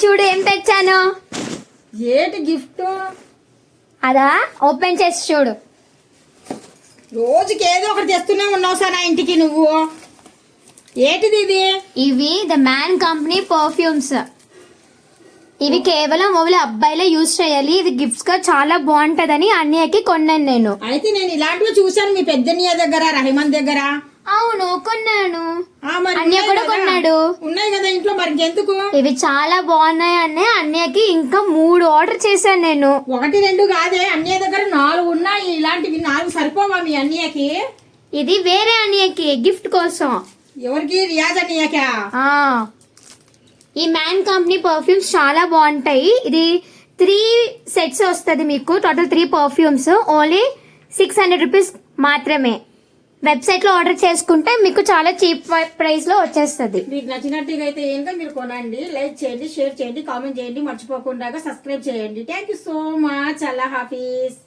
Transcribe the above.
చూడు ఏం తెచ్చాను. ఏంటి గిఫ్ట్? అదా ఓపెన్ చేసి చూడు. రోజుకి ఏదో ఒకటి తెస్తూనే ఉన్నావు సార్ నా ఇంటికి నువ్వు. ఏంటిది ఇది? ఇవి ద మ్యాన్ కంపెనీ పర్ఫ్యూమ్స్. ఇవి కేవలం ఓన్లీ అబ్బాయిలే యూజ్ చేయాలి. ఇది గిఫ్ట్స్ గా చాలా బాగుంటదని అన్నయ్యకి కొన్నాను నేను. అయితే నేను ఇలాంటివి చూసాను మీ పెద్దన్నయ్య దగ్గర, రహిమన్ దగ్గర. అవును కొన్నాను. మరి అన్నయ్య కూడా కొన్నాడు. ఉన్నాయి కదా ఇంట్లో, మరి ఇంకెందుకు? ఇవి చాలా బాగున్నాయి అన్నయ్యకి ఇంకా 3 ఆర్డర్ చేశాను నేను. 1 2 కాదే, అన్నయ్య దగ్గర 4 ఉన్నాయి. ఇలాంటివి 4 సరిపోవా మీ అన్నయ్యకి? ఇది వేరే అన్నయ్యకి గిఫ్ట్ కోసం. ఎవరికి? రియాజ్ అన్నయ్యకా? ఈ మ్యాన్ కంపెనీ పర్ఫ్యూమ్స్ చాలా బాగుంటాయి. ఇది 3 సెట్స్ వస్తుంది మీకు. టోటల్ 3 పర్ఫ్యూమ్స్ ఓన్లీ 600 రూపీస్ మాత్రమే. వెబ్సైట్ లో ఆర్డర్ చేసుకుంటే మీకు చాలా చీప్ ప్రైస్ లో వచ్చేస్తుంది. మీకు నచ్చినట్టుగా అయితే ఏంటో మీరు కొనండి. లైక్ చేయండి, షేర్ చేయండి, కామెంట్ చేయండి, మర్చిపోకుండా సబ్స్క్రైబ్ చేయండి. Thank you so much. Allah Hafeez.